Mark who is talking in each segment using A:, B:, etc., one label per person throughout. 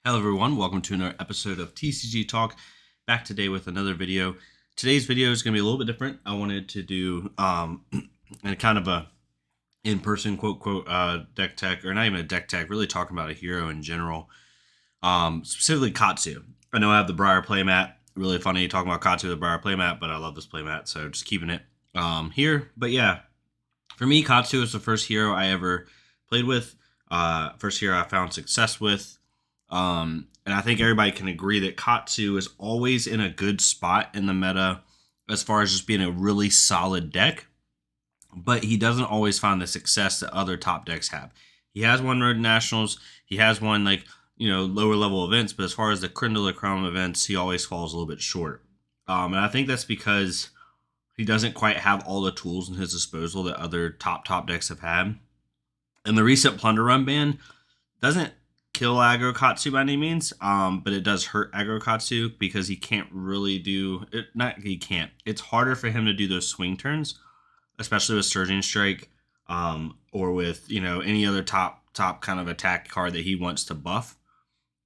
A: Hello everyone, welcome to another episode of TCG Talk. Back today with another video. Today's video is going to be a little bit different. I wanted to do and kind of a in-person quote deck tech, or not even a deck tech, really talking about a hero in general. Specifically Katsu. I know I have the Briar playmat. Really funny talking about Katsu with the Briar playmat, but I love this playmat, so just keeping it here. But yeah, for me, Katsu is the first hero I ever played with. First hero I found success with. And I think everybody can agree that Katsu is always in a good spot in the meta as far as just being a really solid deck, but he doesn't always find the success that other top decks have. He has won Road to Nationals, he has won lower level events, but as far as the Creme de la Creme events, he always falls a little bit short. And I think that's because he doesn't quite have all the tools in his disposal that other top decks have had. And the recent Plunder run ban doesn't kill aggro Katsu by any means, but it does hurt aggro Katsu because he can't really do it. It's harder for him to do those swing turns, especially with Surging Strike, or with any other top kind of attack card that he wants to buff.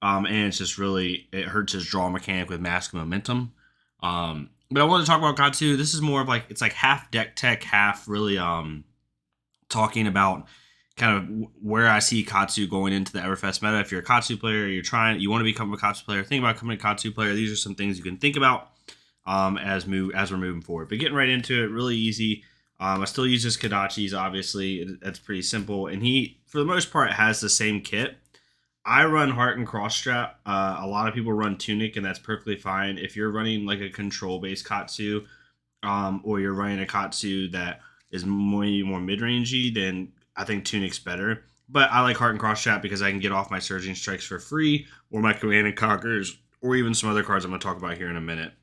A: And it's just it hurts his draw mechanic with Mask Momentum. But I want to talk about Katsu. This is more of it's like half deck tech, half really talking about kind of where I see Katsu going into the Everfest meta. If you're a Katsu player, you want to become a Katsu player, think about becoming a Katsu player. These are some things you can think about as we're moving forward. But getting right into it, really easy. I still use his Kodachis, obviously. That's pretty simple. And he, for the most part, has the same kit. I run Heart and Cross Strap. A lot of people run Tunic, and that's perfectly fine. If you're running like a control-based Katsu, or you're running a Katsu that is more mid-rangey, then I think Tunic's better, but I like Heart and Cross Strap because I can get off my Surging Strikes for free, or my Command and Conquers, or even some other cards I'm going to talk about here in a minute.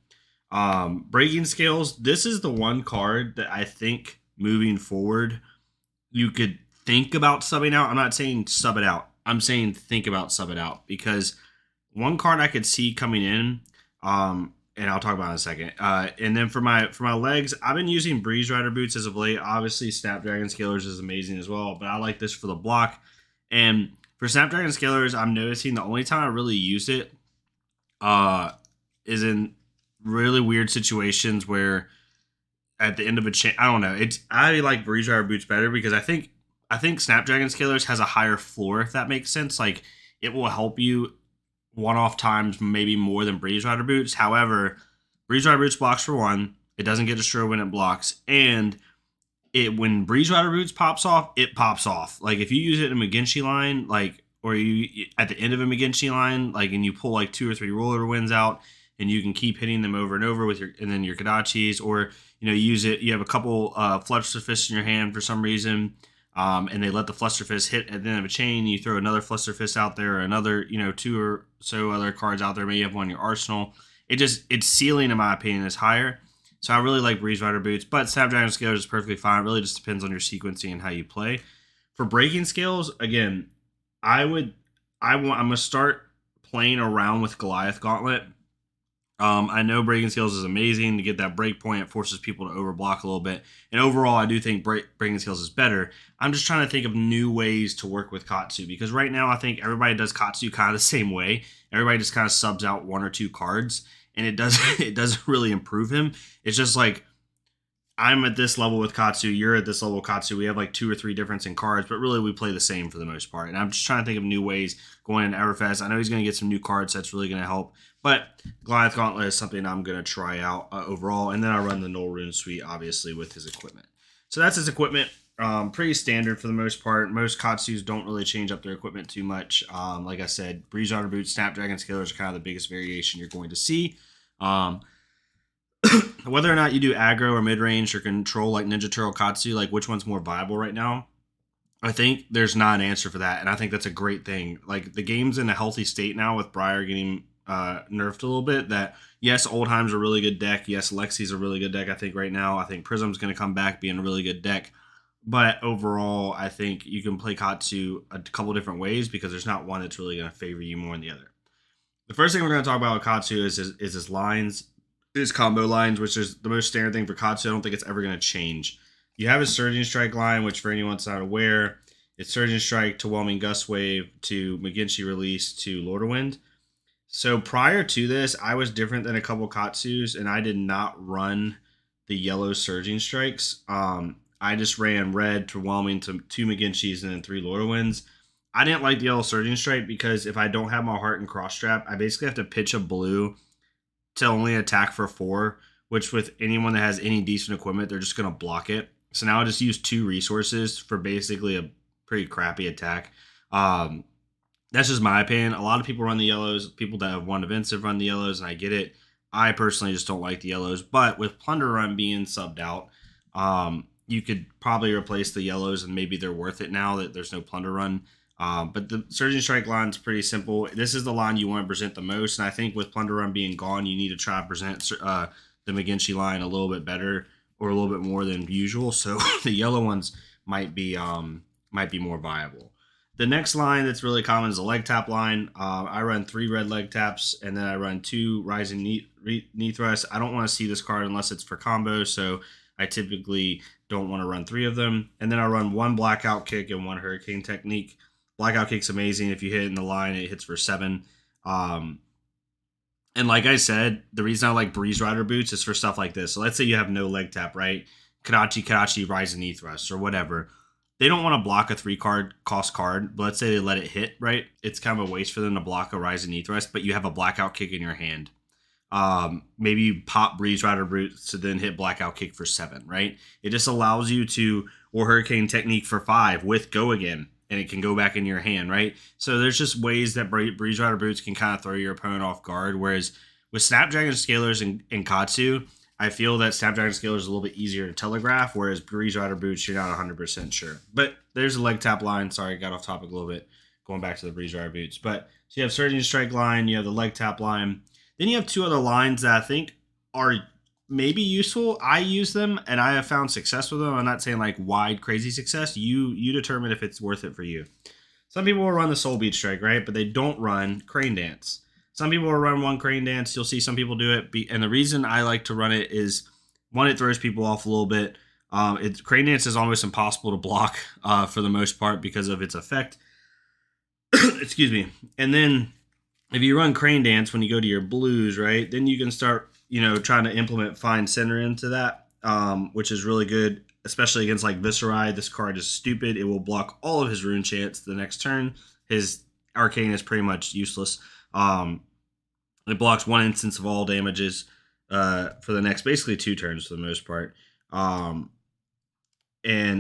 A: Breaking Scales, this is the one card that I think moving forward you could think about subbing out. I'm not saying sub it out. I'm saying think about sub it out, because one card I could see coming in, and I'll talk about it in a second. And then for my legs, I've been using Breeze Rider boots as of late. Obviously, Snapdragon Scalers is amazing as well, but I like this for the block. And for Snapdragon Scalers, I'm noticing the only time I really use it is in really weird situations where at the end of a chain, I don't know. I like Breeze Rider boots better because I think Snapdragon Scalers has a higher floor, if that makes sense. Like, it will help you one-off times maybe more than Breeze Rider boots. However, Breeze Rider boots blocks for one. It doesn't get destroyed when it blocks, and when Breeze Rider boots pops off, it pops off. Like, if you use it in a McGinchy line, or you at the end of a McGinchy line, and you pull 2 or 3 roller winds out, and you can keep hitting them over and over with your Kodachis, or use it. You have a couple Fluster Fists in your hand for some reason. And they let the Fluster Fist hit at the end of a chain. You throw another Fluster Fist out there, or another, 2 or so other cards out there. Maybe you have one in your arsenal. Its ceiling, in my opinion, is higher. So I really like Breeze Rider boots, but Snapdragon Scalers is perfectly fine. It really just depends on your sequencing and how you play. For Breaking Scales, again, I'm gonna start playing around with Goliath Gauntlet. I know Breaking Scales is amazing to get that break point. It forces people to overblock a little bit. And overall, I do think Breaking Scales is better. I'm just trying to think of new ways to work with Katsu, because right now I think everybody does Katsu kind of the same way. Everybody just kind of subs out 1 or 2 cards, and it doesn't really improve him. It's just like, I'm at this level with Katsu, you're at this level with Katsu. We have 2 or 3 difference in cards, but really we play the same for the most part. And I'm just trying to think of new ways going into Everfest. I know he's going to get some new cards that's really going to help. But Goliath Gauntlet is something I'm going to try out overall. And then I run the Null Rune Suite, obviously, with his equipment. So that's his equipment. Pretty standard for the most part. Most Katsus don't really change up their equipment too much. Like I said, Breeze Rider boots, Snapdragon Scalers are kind of the biggest variation you're going to see. Whether or not you do aggro or mid-range or control like Ninja Turtle Katsu, which one's more viable right now, I think there's not an answer for that. And I think that's a great thing. The game's in a healthy state now with Briar getting nerfed a little bit. That yes, Oldheim's a really good deck. Yes, Lexi's a really good deck. I think right now, I think Prism's going to come back being a really good deck. But overall, I think you can play Katsu a couple different ways because there's not one that's really going to favor you more than the other. The first thing we're going to talk about with Katsu is his lines, his combo lines, which is the most standard thing for Katsu. I don't think it's ever going to change. You have his Surging Strike line, which for anyone that's not aware, It's Surging Strike to Whelming Gust Wave to McGinty Release to Lord of Wind. So prior to this, I was different than a couple Katsus, and I did not run the yellow Surging Strikes. I just ran red to Whelming to 2 McGinty's and then 3 Lord of Winds. I didn't like the yellow Surging Strike because if I don't have my Heart and Cross Strap, I basically have to pitch a blue to only attack for 4, which with anyone that has any decent equipment, they're just going to block it. So now I just use 2 resources for basically a pretty crappy attack. That's just my opinion. A lot of people run the yellows. People that have won events have run the yellows, and I get it. I personally just don't like the yellows. But with Plunder Run being subbed out, you could probably replace the yellows, and maybe they're worth it now that there's no Plunder Run. But the Surging Strike line is pretty simple. This is the line you want to present the most, and I think with Plunder Run being gone, you need to try to present the McGinty line a little bit better or a little bit more than usual. So the yellow ones might be more viable. The next line that's really common is a leg tap line. I run 3 red leg taps, and then I run 2 rising knee thrusts. I don't want to see this card unless it's for combo, so I typically don't want to run 3 of them. And then I run 1 blackout kick and 1 hurricane technique. Blackout kick's amazing. If you hit it in the line, it hits for 7. And like I said, the reason I like Breeze Rider boots is for stuff like this. So let's say you have no leg tap, right? Kadachi, rising knee thrust, or whatever. They don't want to block a 3-card cost card, but let's say they let it hit, right? It's kind of a waste for them to block a rising knee thrust, but you have a blackout kick in your hand. Maybe you pop Breeze Rider boots to then hit blackout kick for 7, right? It just allows you to, or hurricane technique for 5 with go again, and it can go back in your hand, right? So there's just ways that Breeze Rider boots can kind of throw your opponent off guard, whereas with Snapdragon Scalers and Katsu, I feel that Snapdragon Scaler is a little bit easier to telegraph, whereas Breeze Rider boots, you're not 100% sure. But there's a leg tap line. Sorry, got off topic a little bit, going back to the Breeze Rider boots. But so you have Surging Strike line, you have the leg tap line. Then you have 2 other lines that I think are maybe useful. I use them, and I have found success with them. I'm not saying like wide, crazy success. You determine if it's worth it for you. Some people will run the Soul Beat Strike, right? But they don't run Crane Dance. Some people will run 1 Crane Dance. You'll see some people do it. And the reason I like to run it is, 1, it throws people off a little bit. Crane Dance is almost impossible to block for the most part because of its effect. Excuse me. And then if you run Crane Dance when you go to your blues, right, then you can start, trying to implement Find Center into that, which is really good, especially against like Viscerai. This card is stupid. It will block all of his rune chants the next turn. His Arcane is pretty much useless. It blocks 1 instance of all damages for the next basically 2 turns for the most part. And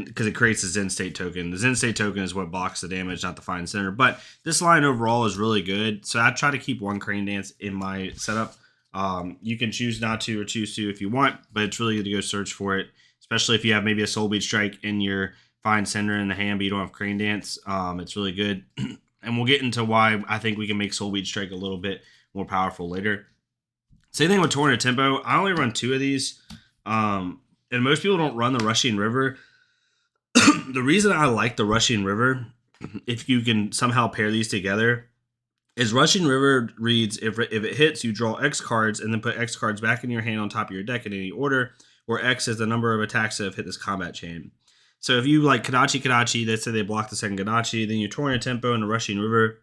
A: because it creates a Zen State token. The Zen State token is what blocks the damage, not the Find Center. But this line overall is really good. So I try to keep 1 Crane Dance in my setup. You can choose not to or choose to if you want, but it's really good to go search for it, especially if you have maybe a Soul Beat Strike in your Find Center in the hand, but you don't have Crane Dance. It's really good. And we'll get into why I think we can make Soul Beat Strike a little bit more powerful later. Same thing with Torrent Tempo. I only run 2 of these. And most people don't run the Rushing River. The reason I like the Rushing River, if you can somehow pair these together, is Rushing River reads, if it hits, you draw X cards and then put X cards back in your hand on top of your deck in any order, where X is the number of attacks that have hit this combat chain. So if you like Kadachi, let's say they block the second Kadachi, then you Torrent Tempo and the Rushing River,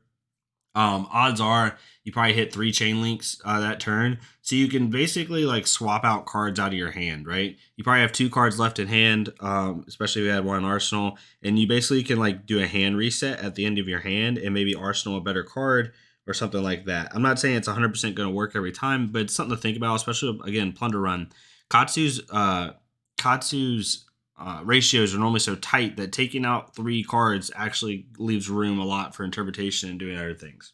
A: odds are you probably hit 3 chain links that turn. So you can basically like swap out cards out of your hand, right? You probably have 2 cards left in hand, especially if you had 1 in Arsenal. And you basically can like do a hand reset at the end of your hand and maybe Arsenal a better card or something like that. I'm not saying it's 100% going to work every time, but it's something to think about, especially, again, Plunder Run. Katsu's ratios are normally so tight that taking out 3 cards actually leaves room a lot for interpretation and doing other things.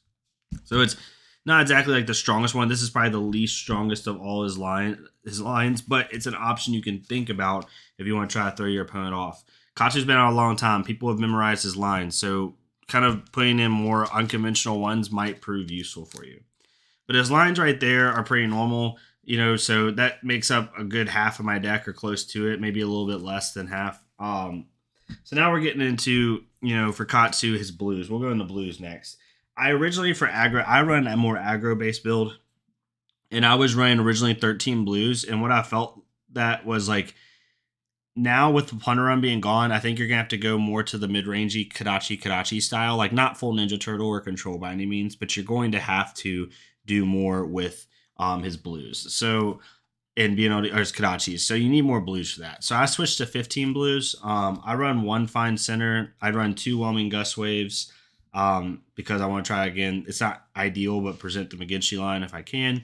A: So it's not exactly like the strongest one. This is probably the least strongest of all his lines, but it's an option you can think about if you want to try to throw your opponent off. Katsu's been out a long time. People have memorized his lines, so kind of putting in more unconventional ones might prove useful for you. But his lines right there are pretty normal, so that makes up a good half of my deck or close to it, maybe a little bit less than half. So now we're getting into, for Katsu, his blues. We'll go into blues next. I originally, for aggro, I run a more aggro-based build, and I was running originally 13 blues, and what I felt that was like now with the Plunder run being gone, I think you're gonna have to go more to the mid-rangey Kadachi style, like not full Ninja Turtle or Control by any means, but you're going to have to do more with his blues. So and being able to, or his Kadachis. So you need more blues for that. So I switched to 15 blues. I run one fine center. I run two whelming gust waves because I want to try again. It's not ideal, but present the McGinty line if I can.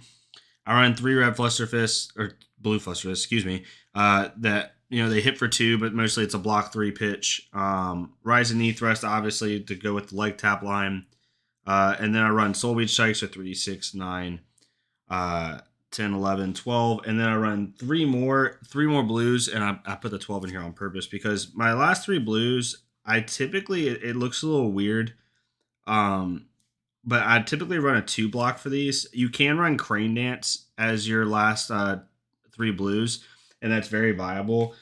A: I run three red flusterfists or blue flusterfists, excuse me. That they hit for two, but mostly it's a block three pitch. Rising knee thrust, obviously, to go with the leg tap line. And then I run soul beach strikes for 3, 6, 9, 10, 11, 12. And then I run three more blues, and I put the 12 in here on purpose because my last three blues, I typically, it looks a little weird. But I typically run a 2 block for these. You can run Crane Dance as your last three blues, and that's very viable.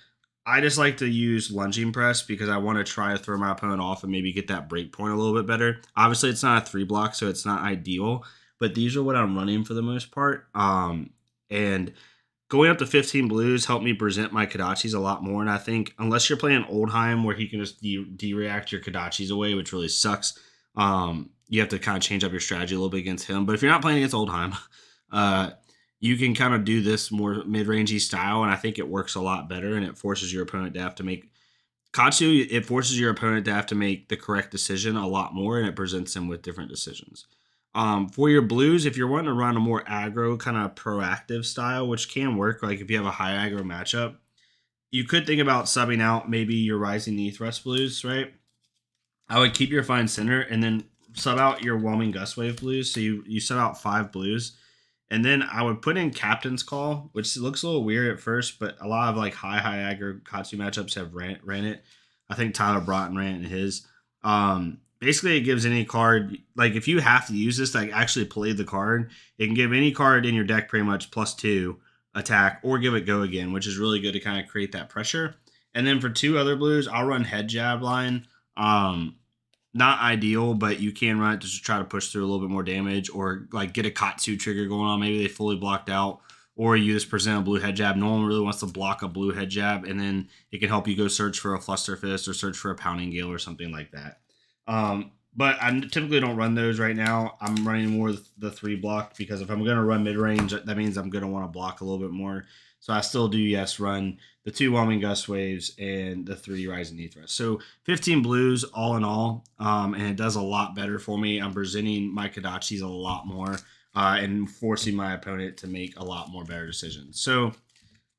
A: I just like to use Lunging Press because I want to try to throw my opponent off and maybe get that break point a little bit better. Obviously, it's not a 3 block, so it's not ideal, but these are what I'm running for the most part. And going up to 15 blues helped me present my Kadachis a lot more, and I think unless you're playing Oldheim where he can just de-react your Kadachis away, which really sucks, you have to kind of change up your strategy a little bit against him. But if you're not playing against Oldheim, you can kind of do this more mid-rangey style, and I think it works a lot better, and it forces your opponent to have to make Katsu. It forces your opponent to have to make the correct decision a lot more, and it presents him with different decisions. For your blues, if you're wanting to run a more aggro kind of proactive style, which can work, like if you have a high aggro matchup, you could think about subbing out maybe your Rising Knee Thrust blues, right? I would keep your fine center and then sub out your Whelming Gust Wave blues. So you sub out 5 blues. And then I would put in Captain's Call, which looks a little weird at first, but a lot of like high aggro Katsu matchups have ran it. I think Tyler Broughton ran it in his. Basically, it gives any card, like if you have to use this to like actually play the card, it can give any card in your deck pretty much +2 attack or give it go again, which is really good to kind of create that pressure. And then for 2 other blues, I'll run Head Jab line. Not ideal, but you can run it to just try to push through a little bit more damage or like get a Katsu trigger going on. Maybe they fully blocked out, or you just present a blue head jab. No one really wants to block a blue head jab, and then it can help you go search for a Fluster Fist or search for a Pounding Gale or something like that. But I typically don't run those right now. I'm running more the 3 block because if I'm going to run mid range, that means I'm going to want to block a little bit more. So I still do, yes, run the 2 Whelming Gust Waves and the 3 Rising Knee Thrust. So 15 blues all in all, and it does a lot better for me. I'm presenting my Kadachis a lot more and forcing my opponent to make a lot more better decisions. So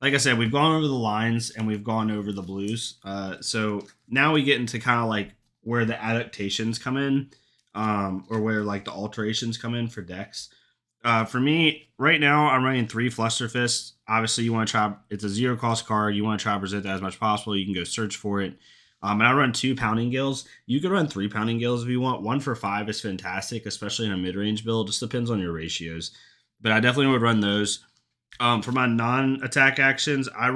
A: like I said, we've gone over the lines and we've gone over the blues. So now we get into kind of like where the adaptations come in, or where like the alterations come in for decks. For me, right now, I'm running 3 Fluster Fists. Obviously, you want to try, it's a 0 cost card. You want to try to present that as much as possible. You can go search for it. And I run 2 Pounding Gales. You could run 3 Pounding Gales if you want. 1 for 5 is fantastic, especially in a mid-range build. Just depends on your ratios. But I definitely would run those. For my non-attack actions, I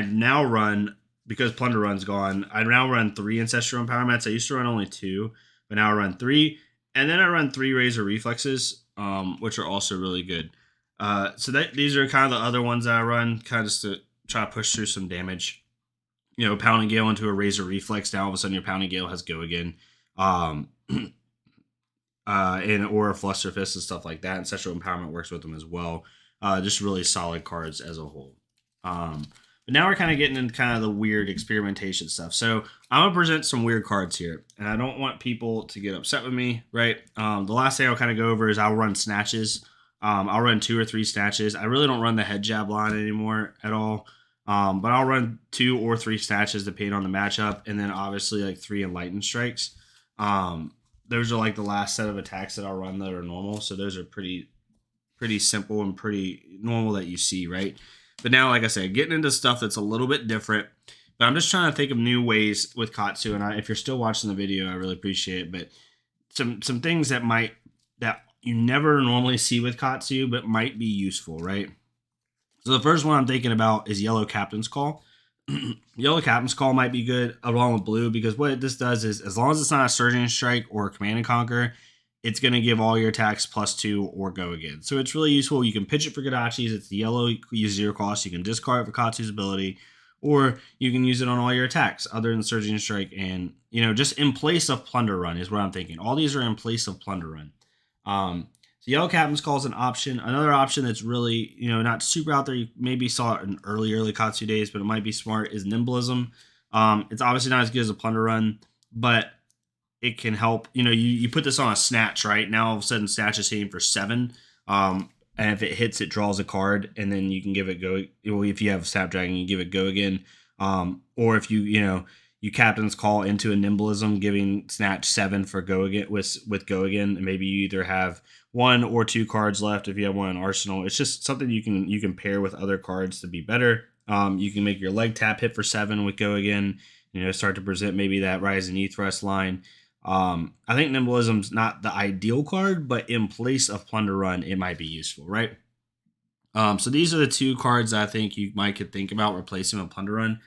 A: now run, because Plunder Run's gone, I now run 3 Ancestral Empowerments. I used to run only 2, but now I run 3. And then I run 3 Razor Reflexes, which are also really good. So these are kind of the other ones that I run, kind of just to try to push through some damage. Pounding Gale into a Razor Reflex. Now all of a sudden your Pounding Gale has go again. And or a Fluster Fist and stuff like that. Ancestral Empowerment works with them as well. Just really solid cards as a whole. But now we're kind of getting into kind of the weird experimentation stuff. So I'm going to present some weird cards here. And I don't want people to get upset with me, right? The last thing I'll kind of go over is I'll run Snatches. I'll run 2 or 3 Snatches. I really don't run the Head Jab line anymore at all. But I'll run 2 or 3 Snatches depending on the matchup. And then obviously like 3 Enlightened Strikes. Those are like the last set of attacks that I'll run that are normal. So those are pretty simple and pretty normal that you see, right? But now, like I said, getting into stuff that's a little bit different. But I'm just trying to think of new ways with Katsu. And if you're still watching the video, I really appreciate it. But some things that you never normally see with Katsu, but might be useful, right? So the first one I'm thinking about is Yellow Captain's Call. Yellow Captain's Call might be good along with blue, because what this does is, as long as it's not a Surging Strike or a Command and Conquer, it's going to give all your attacks +2 or go again. So it's really useful. You can pitch it for Kadachis. It's the yellow, use 0 cost. You can discard it for Katsu's ability, or you can use it on all your attacks other than Surging Strike, and just in place of Plunder Run is what I'm thinking. All these are in place of Plunder Run. So Yellow Captain's Call is an option. Another option that's really not super out there. You maybe saw it in early Katsu days, but it might be smart, is Nimblism. It's obviously not as good as a Plunder Run, but it can help. You put this on a Snatch, right? Now all of a sudden Snatch is hitting for 7. And if it hits, it draws a card, and then you can give it go. Well, if you have Snapdragon, you give it go again. Or if you Captain's Call into a Nimblism, giving Snatch 7 for go again with go again, and maybe you either have 1 or 2 cards left if you have one in Arsenal. It's just something you can pair with other cards to be better. You can make your leg tap hit for 7 with go again. Start to present maybe that Rising E-Thrust line. I think Nimblism's not the ideal card, but in place of Plunder Run, it might be useful, right? So these are the 2 cards I think you could think about replacing with Plunder Run.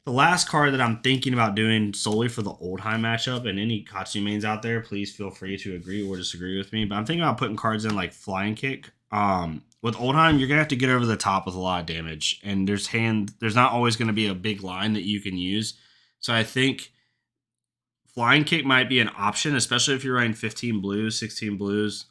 A: The last card that I'm thinking about doing solely for the Oldhim matchup, and any Katsu mains out there, please feel free to agree or disagree with me, but I'm thinking about putting cards in like Flying Kick. With Oldhim, you're gonna have to get over the top with a lot of damage, and there's not always gonna be a big line that you can use. So I think Flying Kick might be an option, especially if you're running 15 blues, 16 blues.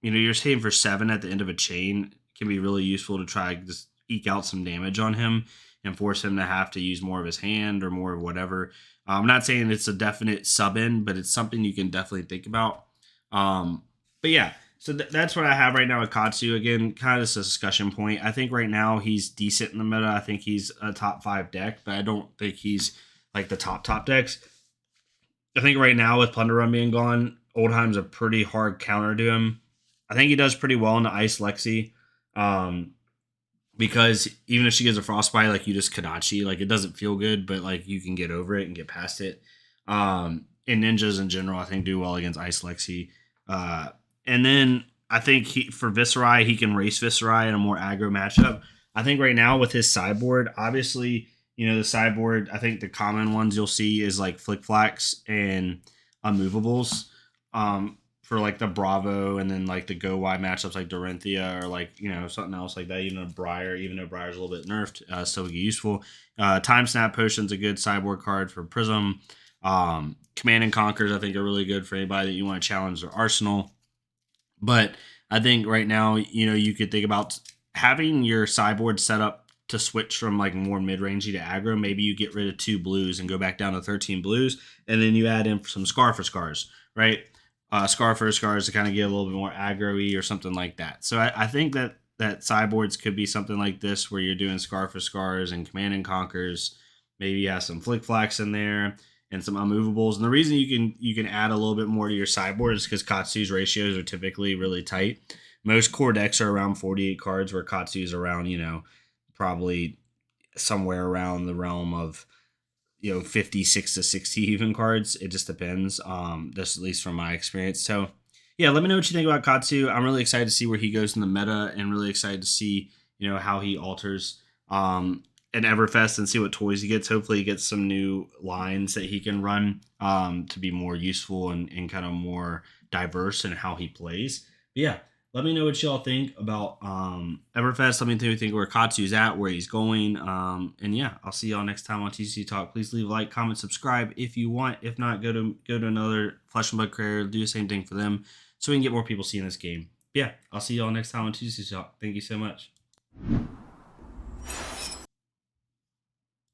A: You're hitting for 7 at the end of a chain. It can be really useful to try to just eke out some damage on him and force him to have to use more of his hand or more of whatever. I'm not saying it's a definite sub-in, but it's something you can definitely think about. But yeah, so that's what I have right now with Katsu. Again, kind of just a discussion point. I think right now he's decent in the meta. I think he's a top 5 deck, but I don't think he's like the top decks. I think right now with Plunder Run being gone, Oldhim's a pretty hard counter to him. I think he does pretty well in the Ice Lexi. Because even if she gets a Frostbite, like you just Kadachi, like it doesn't feel good, but like you can get over it and get past it. And ninjas in general, I think, do well against Ice Lexi. And then I think for Viserai, he can race Viserai in a more aggro matchup. I think right now with his sideboard, obviously, the sideboard, I think the common ones you'll see is like Flick Flacks and Unmovables. For like the Bravo and then like the Go Wide matchups like Dorinthia or like something else like that, even a Briar, even though Briar's a little bit nerfed, still be useful. Time Snap Potion's a good sideboard card for Prism. Command and Conquers I think are really good for anybody that you want to challenge their arsenal. But I think right now you could think about having your sideboard set up to switch from like more mid-rangey to aggro. Maybe you get rid of 2 blues and go back down to 13 blues, and then you add in some Scar for Scars, right? Scar for Scars to kind of get a little bit more aggro-y or something like that. So I think that sideboards could be something like this where you're doing Scar for Scars and Command and Conquers. Maybe you have some Flick Flacks in there and some Unmovables. And the reason you can add a little bit more to your sideboard is because Katsu's ratios are typically really tight. Most core decks are around 48 cards, where Katsu's around, probably somewhere around the realm of 56 to 60 even cards. It just depends. Just at least from my experience. So yeah, let me know what you think about Katsu. I'm really excited to see where he goes in the meta, and really excited to see how he alters an Everfest and see what toys he gets. Hopefully he gets some new lines that he can run to be more useful and kind of more diverse in how he plays. But yeah, let me know what y'all think about Everfest. Let me know what you think where Katsu's at, where he's going. And yeah, I'll see y'all next time on TCG Talk. Please leave a like, comment, subscribe if you want. If not, go to another Flesh and Blood creator. Do the same thing for them so we can get more people seeing this game. But yeah, I'll see y'all next time on TCG Talk. Thank you so much.